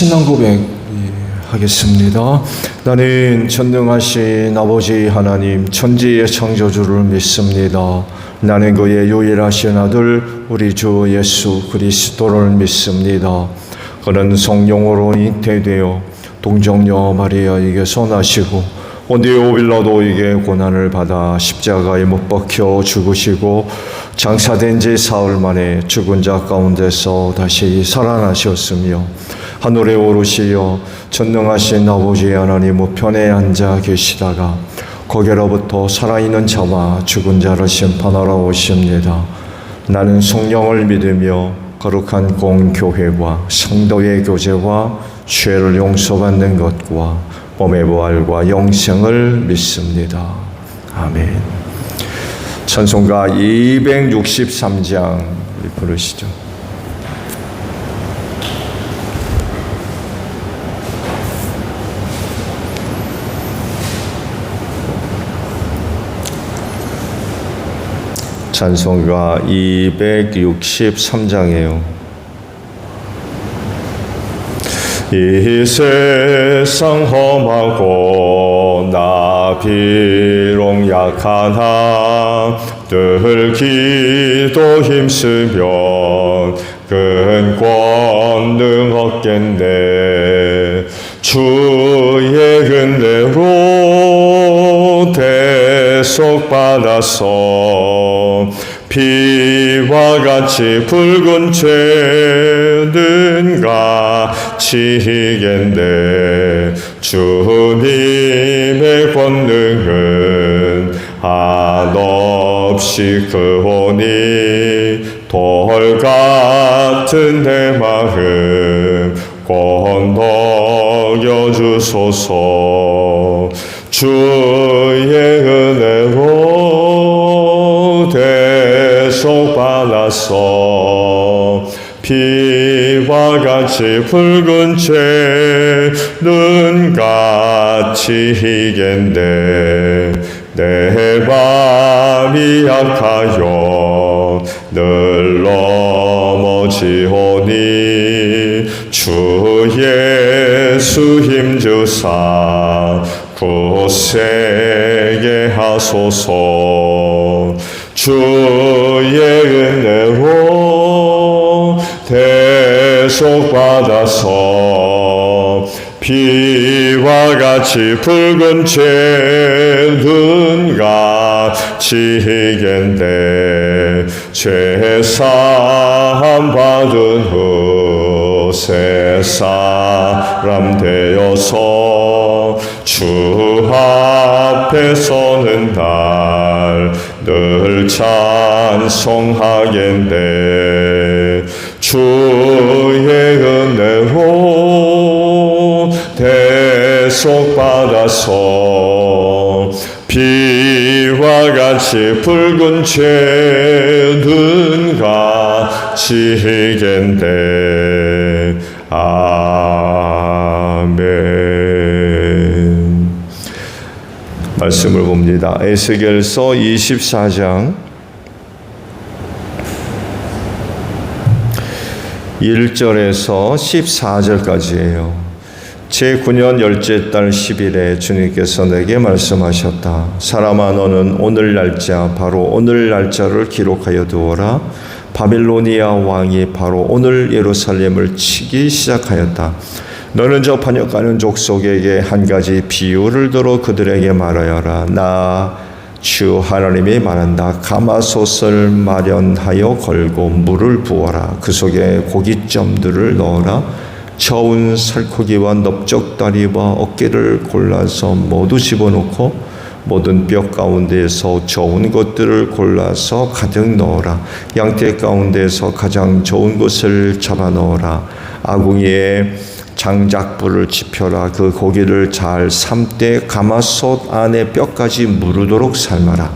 신앙 고백 하겠습니다. 나는 전능하신 아버지 하나님 천지의 창조주를 믿습니다. 나는 그의 유일하신 아들 우리 주 예수 그리스도를 믿습니다. 그는 성령으로 잉태되어 동정녀 마리아에게서 나시고 본디오 빌라도에게 고난을 받아 십자가에 못 박혀 죽으시고 장사된 지 사흘 만에 죽은 자 가운데서 다시 살아나셨으며 하늘에 오르시어 전능하신 아버지 하나님 우편에 앉아 계시다가 거기로부터 살아있는 자와 죽은 자를 심판하러 오십니다. 나는 성령을 믿으며 거룩한 공교회와 성도의 교제와 죄를 용서받는 것과 몸의 부활과 영생을 믿습니다. 아멘. 찬송가 263장 부르시죠. 찬송가 263장이에요. 이 세상 험하고 나 비록 약하나 늘 기도 힘쓰면 큰 권능 얻겠네. 주의 은혜로 대속받아서 피와 같이 붉은 죄는 가치겠네. 주님의 권능은 한없이 크오니 돌 같은 내 마음 건너여 주소서. 주의 은혜로 대속받아서 피와 같이 붉은 죄는 가치겠네. 내 맘이 약하여 늘 넘어지오니 주 예수 힘주사 굳세게 하소서. 주의 은혜로 대속받아서 피와 같이 붉은 죄는 가치겠네. 죄사함 받은 후 새 사람 되어서 주 앞에 서는 날 늘 찬송하겠네. 주의 은혜로 대속받아서 피와 같이 붉은 죄는 가치겠네. 아멘. 말씀을 봅니다. 에스겔서 24장 1절에서 14절까지예요. 제9년 열째 달 10일에 주님께서 내게 말씀하셨다. 사람아, 너는 오늘 날짜, 바로 오늘 날짜를 기록하여 두어라. 바빌로니아 왕이 바로 오늘 예루살렘을 치기 시작하였다. 너는 저 반역하는 족속에게 한 가지 비유를 들어 그들에게 말하여라. 나 주 하나님이 말한다. 가마솥을 마련하여 걸고 물을 부어라. 그 속에 고깃점들을 넣어라. 저은 살코기와 넓적다리와 어깨를 골라서 모두 집어넣고 모든 뼈 가운데에서 좋은 것들을 골라서 가득 넣어라. 양떼 가운데에서 가장 좋은 것을 잡아 넣어라. 아궁이에 장작불을 지펴라. 그 고기를 잘 삶되 가마솥 안에 뼈까지 무르도록 삶아라.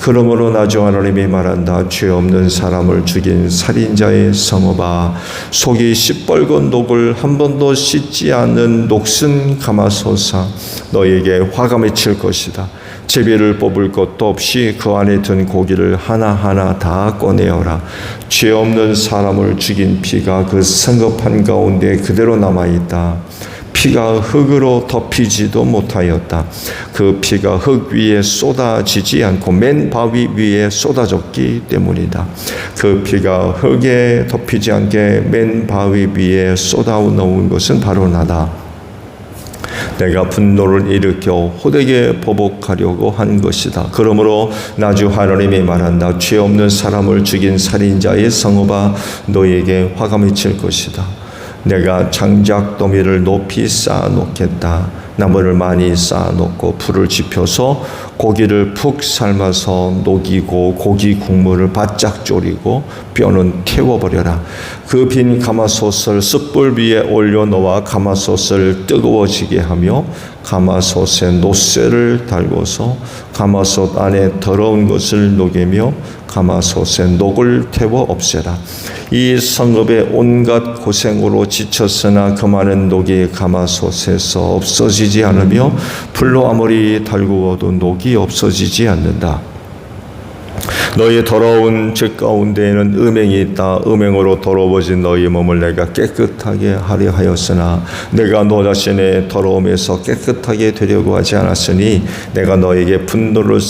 그러므로 나 주 하나님이 말한다. 죄 없는 사람을 죽인 살인자의 성읍아, 속이 시뻘건 녹을 한 번도 씻지 않는 녹슨 가마솥아, 너에게 화가 맺힐 것이다. 제비를 뽑을 것도 없이 그 안에 든 고기를 하나하나 다 꺼내어라. 죄 없는 사람을 죽인 피가 그 성읍한 가운데 그대로 남아있다. 피가 흙으로 덮이지도 못하였다. 그 피가 흙 위에 쏟아지지 않고 맨 바위 위에 쏟아졌기 때문이다. 그 피가 흙에 덮이지 않게 맨 바위 위에 쏟아놓은 것은 바로 나다. 내가 분노를 일으켜 호되게 보복하려고 한 것이다. 그러므로 나주 하나님이 말한다. 죄 없는 사람을 죽인 살인자의 성읍아, 너에게 화가 미칠 것이다. 내가 장작더미를 높이 쌓아놓겠다. 나무를 많이 쌓아놓고 불을 지펴서 고기를 푹 삶아서 녹이고 고기 국물을 바짝 졸이고 뼈는 태워버려라. 그 빈 가마솥을 숯불 위에 올려놓아 가마솥을 뜨거워지게 하며 가마솥에 노쇠를 달고서 가마솥 안에 더러운 것을 녹이며 가마솥에 녹을 태워 없애라. 이 성읍의 온갖 고생으로 지쳤으나 그 많은 녹이 가마솥에서 없어지지 않으며 불로 아무리 달구어도 녹이 없어지지 않는다. 너희 더러운 죄 가운데에는 음행이 있다. 음행으로 더러워진 너희 몸을 내가 깨끗하게 하려 하였으나 내가 너 자신의 더러움에서 깨끗하게 되려고 하지 않았으니 내가 너에게 분노를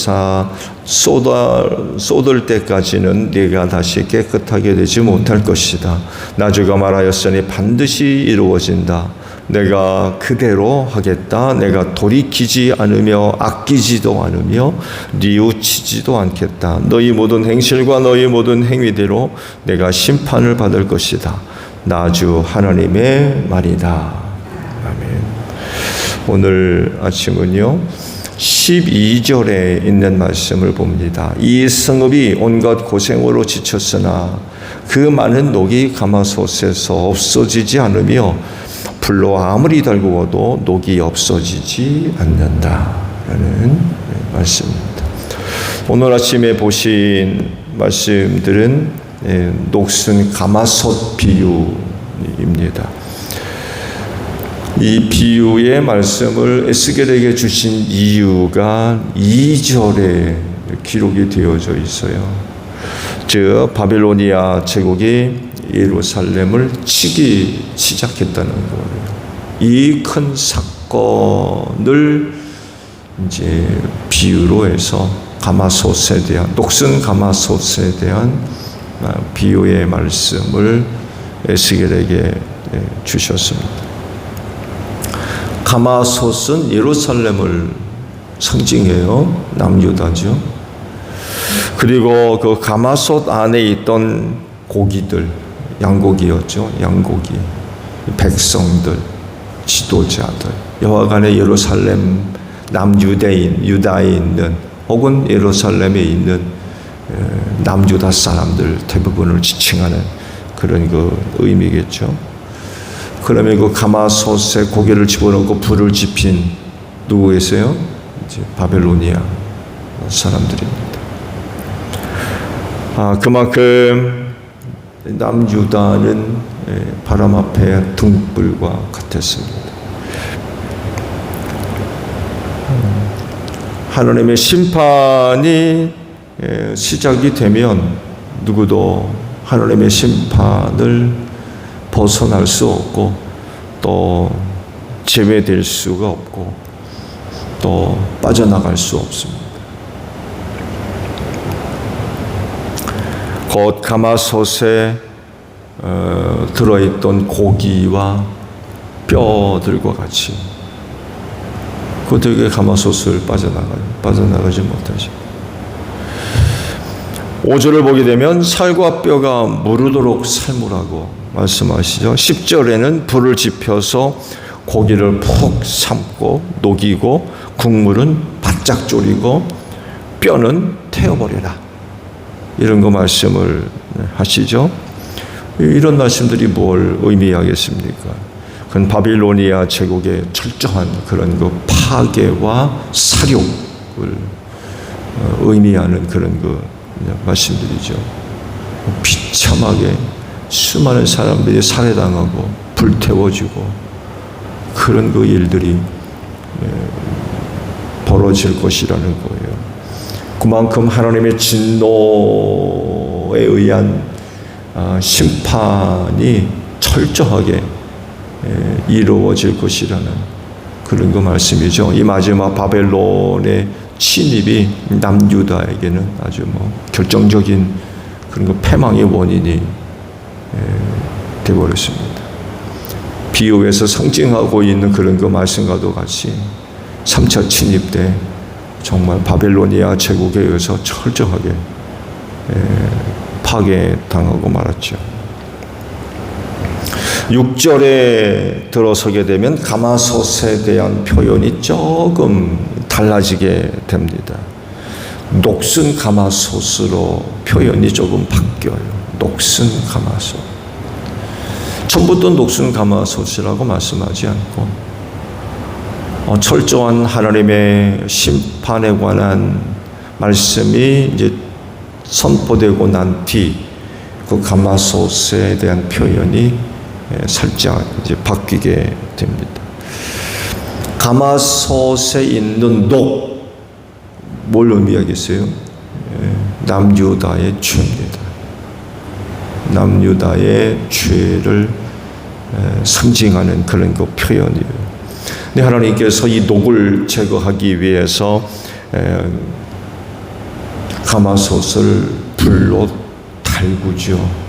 쏟을 때까지는 네가 다시 깨끗하게 되지 못할 것이다. 나주가 말하였으니 반드시 이루어진다. 내가 그대로 하겠다. 내가 돌이키지 않으며 아끼지도 않으며 뉘우치지도 않겠다. 너희 모든 행실과 너희 모든 행위대로 내가 심판을 받을 것이다. 나주 하나님의 말이다. 아멘. 오늘 아침은요 12절에 있는 말씀을 봅니다. 이 성읍이 온갖 고생으로 지쳤으나 그 많은 녹이 가마솥에서 없어지지 않으며 불로 아무리 달구어도 녹이 없어지지 않는다라는 말씀입니다. 오늘 아침에 보신 말씀들은 녹슨 가마솥 비유입니다. 이 비유의 말씀을 에스겔에게 주신 이유가 2절에 기록이 되어져 있어요. 즉 바빌로니아 제국이 예루살렘을 치기 시작했다는 거예요. 이 큰 사건을 이제 비유로 해서 가마솥에 대한 녹슨 가마솥에 대한 비유의 말씀을 에스겔에게 주셨습니다. 가마솥은 예루살렘을 상징해요. 남유다죠. 그리고 그 가마솥 안에 있던 고기들, 양고기였죠. 양고기, 백성들, 지도자들, 여하간의 예루살렘 남유대인, 유다에 있는 혹은 예루살렘에 있는 남유다 사람들 대부분을 지칭하는 그런 그 의미겠죠. 그러면 그 가마솥에 고기를 집어넣고 불을 지핀 누구 계세요? 이제 바벨로니아 사람들입니다. 그만큼 남유다는 바람 앞에 등불과 같았습니다. 하나님의 심판이 시작이 되면 누구도 하나님의 심판을 벗어날 수 없고 또 제외될 수가 없고 또 빠져나갈 수 없습니다. 곧 가마솥에 들어있던 고기와 뼈들과 같이 어떻게 가마솥을 빠져나가지 못하죠. 5절을 보게 되면 살과 뼈가 무르도록 삶으라고 말씀하시죠. 10절에는 불을 지펴서 고기를 푹 삶고 녹이고 국물은 바짝 졸이고 뼈는 태워버려라. 이런 거 말씀을 하시죠. 이런 말씀들이 뭘 의미하겠습니까? 그건 바빌로니아 제국의 철저한 그런 그 파괴와 살육을 의미하는 그런 그 말씀들이죠. 비참하게 수많은 사람들이 살해당하고 불태워지고 그런 그 일들이 이루어질 것이라는 거예요. 그만큼 하나님의 진노에 의한 심판이 철저하게 이루어질 것이라는 그런 그 말씀이죠. 이 마지막 바벨론의 침입이 남유다에게는 아주 결정적인 그런 그 패망의 원인이 되어버렸습니다. 비유에서 상징하고 있는 그런 그 말씀과도 같이 3차 침입 때 정말 바벨로니아 제국에 의해서 철저하게 파괴당하고 말았죠. 6절에 들어서게 되면 가마솥에 대한 표현이 조금 달라지게 됩니다. 녹슨 가마솥으로 표현이 조금 바뀌어요. 녹슨 가마솥. 처음부터 녹슨 가마솥이라고 말씀하지 않고 철저한 하나님의 심판에 관한 말씀이 이제 선포되고 난 뒤 그 가마솥에 대한 표현이 살짝 이제 바뀌게 됩니다. 가마솥에 있는 녹, 뭘 의미하겠어요? 남유다의 죄입니다. 남유다의 죄를 상징하는 그런 그 표현이에요. 근데 하나님께서 이 녹을 제거하기 위해서 가마솥을 불로 달구죠.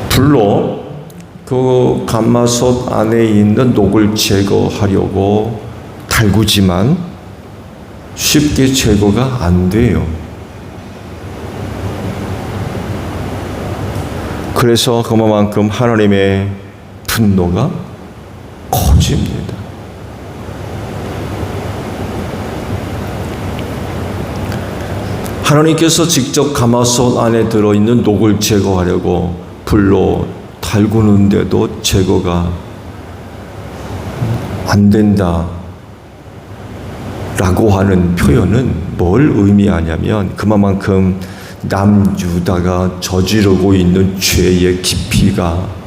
불로 그 가마솥 안에 있는 녹을 제거하려고 달구지만 쉽게 제거가 안 돼요. 그래서 그만큼 하나님의 분노가 커집니다. 하나님께서 직접 가마솥 안에 들어있는 녹을 제거하려고 불로 달구는데도 제거가 안 된다 라고 하는 표현은 뭘 의미하냐면 그만큼 남유다가 저지르고 있는 죄의 깊이가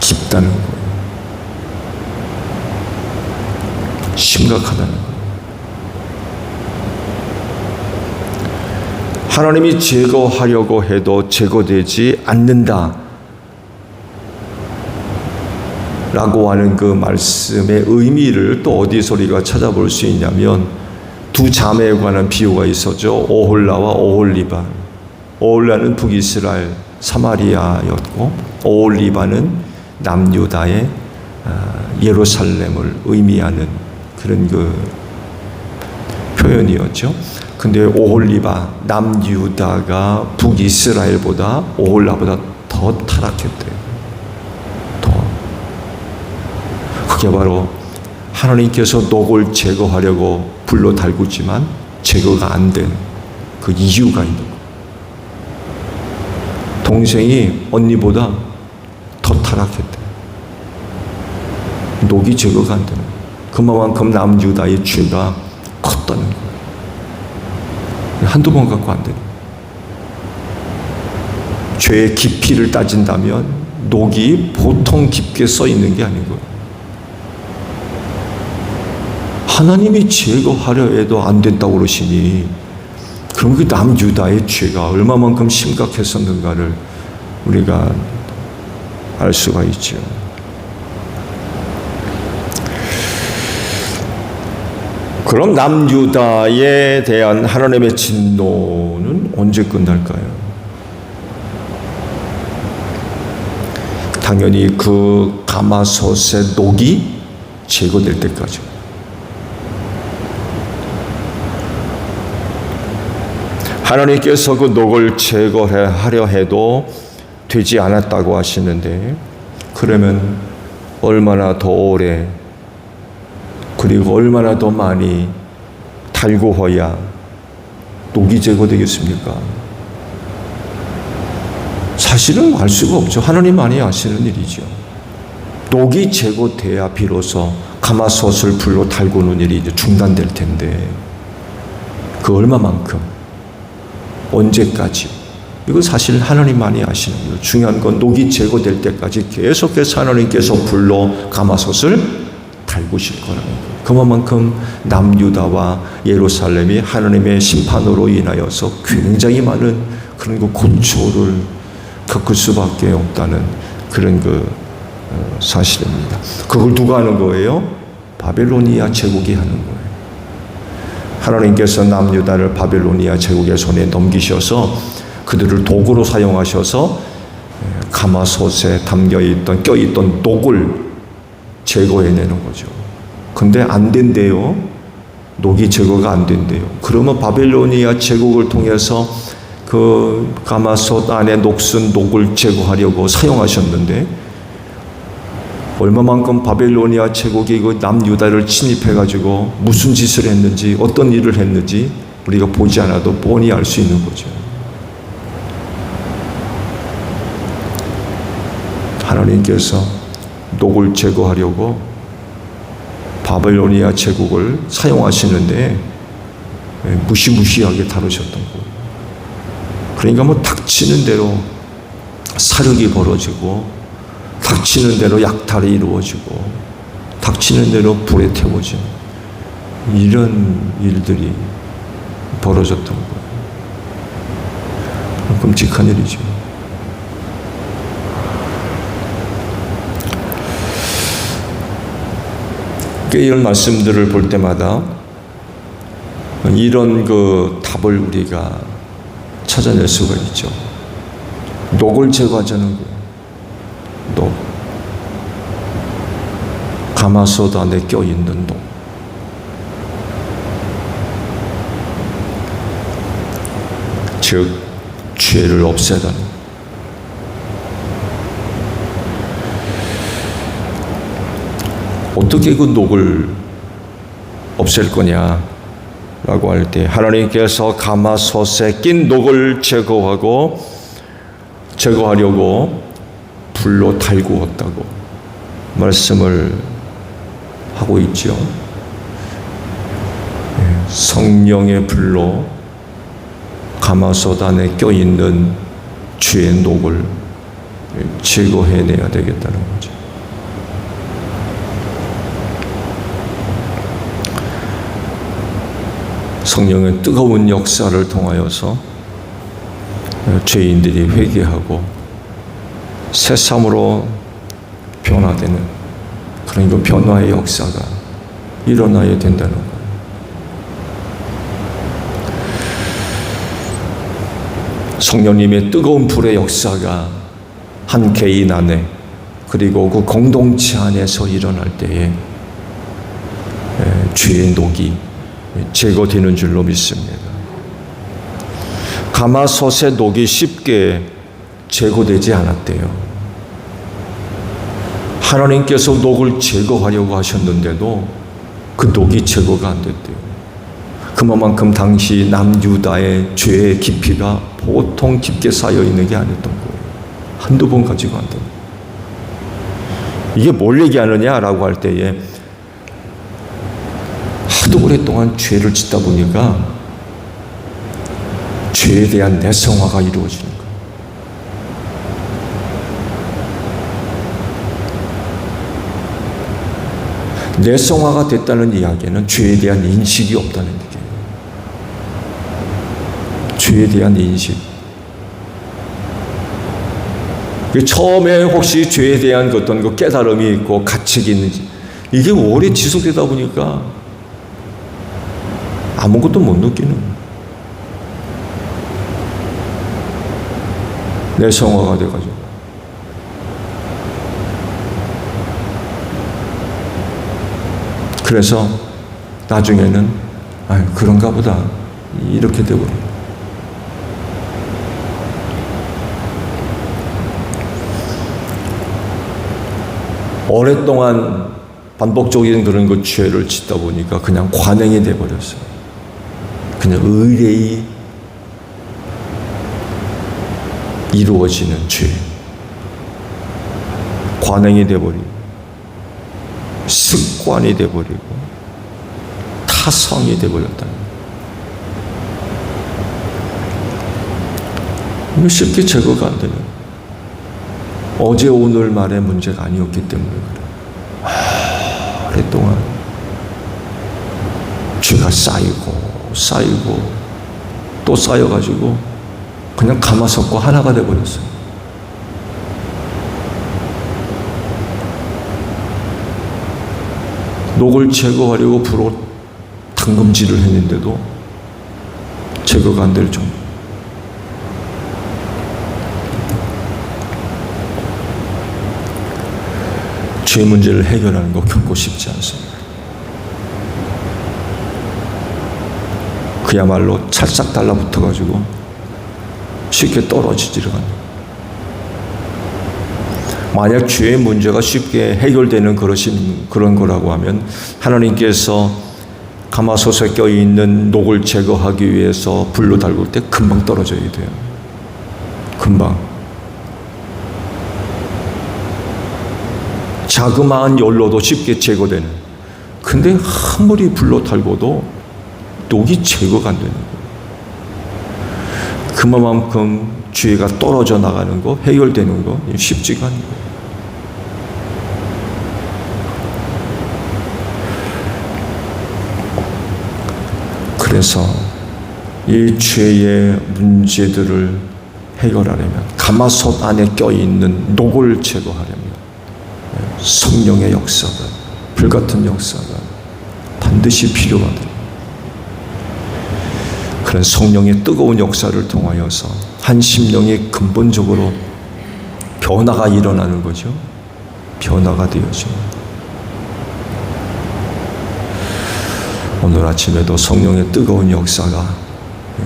깊다는 거예요. 심각하다는 거예요. 하나님이 제거하려고 해도 제거되지 않는다 라고 하는 그 말씀의 의미를 또 어디서 우리가 찾아볼 수 있냐면 두 자매에 관한 비유가 있었죠. 오홀라와 오홀리바. 오홀라는 북이스라엘 사마리아였고 오홀리바는 남유다의 예루살렘을 의미하는 그런 그 표현이었죠. 근데 오홀리바 남유다가 북이스라엘보다 오홀라보다 더 타락했대요. 그게 바로 하나님께서 녹을 제거하려고 불로 달구지만 제거가 안 된 그 이유가 있는 거예요. 동생이 언니보다 더 타락했대. 녹이 제거가 안 되는 거예요. 그만큼 남유다의 죄가 컸다는 거예요. 한두 번 갖고 안 되는 거예요. 죄의 깊이를 따진다면 녹이 보통 깊게 써 있는 게 아니고요. 하나님이 제거하려 해도 안 된다고 그러시니 그럼 그 남유다의 죄가 얼마만큼 심각했었는가를 우리가 알 수가 있죠. 그럼 남유다에 대한 하나님의 진노는 언제 끝날까요? 당연히 그 가마솥의 녹이 제거될 때까지. 하나님께서 그 녹을 제거하려 해도 되지 않았다고 하시는데 그러면 얼마나 더 오래 그리고 얼마나 더 많이 달구어야 녹이 제거되겠습니까? 사실은 알 수가 없죠. 하나님만이 아시는 일이죠. 녹이 제거돼야 비로소 가마솥을 불로 달구는 일이 이제 중단될 텐데 그 얼마만큼 언제까지 이건 사실 하나님만이 아시는 거예요. 중요한 건 녹이 제거될 때까지 계속해서 하나님께서 불로 가마솥을 달구실 거라는 거예요. 그만큼 남유다와 예루살렘이 하나님의 심판으로 인하여서 굉장히 많은 그런 고초를 겪을 수밖에 없다는 그런 사실입니다. 그걸 누가 하는 거예요? 바벨로니아 제국이 하는 거예요. 하나님께서 남유다를 바벨로니아 제국의 손에 넘기셔서 그들을 도구로 사용하셔서 가마솥에 담겨있던 껴있던 녹을 제거해내는 거죠. 근데 안 된대요. 녹이 제거가 안 된대요. 그러면 바벨로니아 제국을 통해서 그 가마솥 안에 녹슨 녹을 제거하려고 사용하셨는데 얼마만큼 바벨로니아 제국이 그 남유다를 침입해가지고 무슨 짓을 했는지 어떤 일을 했는지 우리가 보지 않아도 뻔히 알 수 있는 거죠. 하나님께서 녹을 제거하려고 바벨로니아 제국을 사용하시는데 무시무시하게 다루셨던 거예요. 그러니까 닥치는 대로 사륙이 벌어지고 닥치는 대로 약탈이 이루어지고 닥치는 대로 불에 태워지는 이런 일들이 벌어졌던 거예요. 끔찍한 일이죠. 이런 말씀들을 볼 때마다 이런 답을 우리가 찾아낼 수가 있죠. 녹을 제거하자는 거예요. 녹. 가마솥 안에 껴있는 녹. 즉 죄를 없애다는 거예요. 어떻게 그 녹을 없앨 거냐라고 할 때 하나님께서 가마솥에 낀 녹을 제거하려고 불로 달구었다고 말씀을 하고 있죠. 성령의 불로 가마솥 안에 껴있는 죄의 녹을 제거해내야 되겠다는 거죠. 성령의 뜨거운 역사를 통하여서 죄인들이 회개하고 새삼으로 변화되는 그런 변화의 역사가 일어나야 된다는 거예요. 성령님의 뜨거운 불의 역사가 한 개인 안에 그리고 그 공동체 안에서 일어날 때에 죄의 녹이 제거되는 줄로 믿습니다. 가마솥의 녹이 쉽게 제거되지 않았대요. 하나님께서 녹을 제거하려고 하셨는데도 그 녹이 제거가 안 됐대요. 그만큼 당시 남유다의 죄의 깊이가 보통 깊게 쌓여 있는 게 아니었던 거예요. 한두 번 가지고 안 돼요. 이게 뭘 얘기하느냐라고 할 때에 하도 오랫동안 죄를 짓다 보니까 죄에 대한 내성화가 이루어지는 거예요. 내성화가 됐다는 이야기는 죄에 대한 인식이 없다는 얘기예요. 죄에 대한 인식. 처음에 혹시 죄에 대한 어떤 깨달음이 있고 가책이 있는지 이게 오래 지속되다 보니까 아무것도 못 느끼는 내성화가 돼가지고 그래서 나중에는 그런가 보다 이렇게 되고 오랫동안 반복적인 그런 죄를 짓다 보니까 그냥 관행이 돼버렸어요. 그냥 의례히 이루어지는 죄. 관행이 돼버리고 습관이 돼버리고 타성이 돼버렸다는 거예요. 쉽게 제거가 안 되는 거예요. 어제 오늘만의 문제가 아니었기 때문에 그래요. 오랫동안 죄가 쌓이고 또 쌓여가지고 그냥 가마솥과 하나가 돼버렸어요. 녹을 제거하려고 불로 당금질을 했는데도 제거가 안 될 정도. 죄 문제를 해결하는 거 결코 쉽지 않습니다. 그야말로 찰싹 달라붙어가지고 쉽게 떨어지지를 않아요. 만약 죄의 문제가 쉽게 해결되는 그런 거라고 하면 하나님께서 가마솥에 껴있는 녹을 제거하기 위해서 불로 달굴 때 금방 떨어져야 돼요. 금방. 자그마한 열로도 쉽게 제거되는. 근데 아무리 불로 달궈도 녹이 제거가 안 되는 거예요. 그만큼 죄가 떨어져 나가는 거, 해결되는 거 쉽지가 않은 거예요. 그래서 이 죄의 문제들을 해결하려면 가마솥 안에 껴있는 녹을 제거하려면 성령의 역사가, 불같은 역사가 반드시 필요하다. 그런 성령의 뜨거운 역사를 통하여서 한 심령이 근본적으로 변화가 일어나는 거죠. 변화가 되어집니다. 오늘 아침에도 성령의 뜨거운 역사가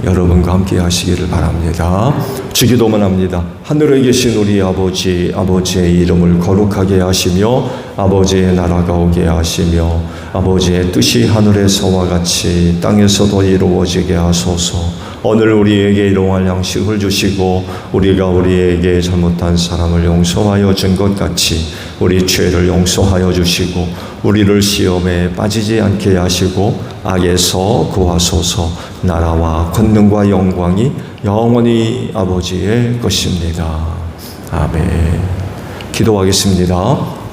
여러분과 함께 하시기를 바랍니다. 주기도만 합니다. 하늘에 계신 우리 아버지, 아버지의 이름을 거룩하게 하시며 아버지의 나라가 오게 하시며 아버지의 뜻이 하늘에서와 같이 땅에서도 이루어지게 하소서. 오늘 우리에게 일용할 양식을 주시고 우리가 우리에게 잘못한 사람을 용서하여 준 것 같이 우리 죄를 용서하여 주시고 우리를 시험에 빠지지 않게 하시고 악에서 구하소서. 나라와 권능과 영광이 영원히 아버지의 것입니다. 아멘. 기도하겠습니다.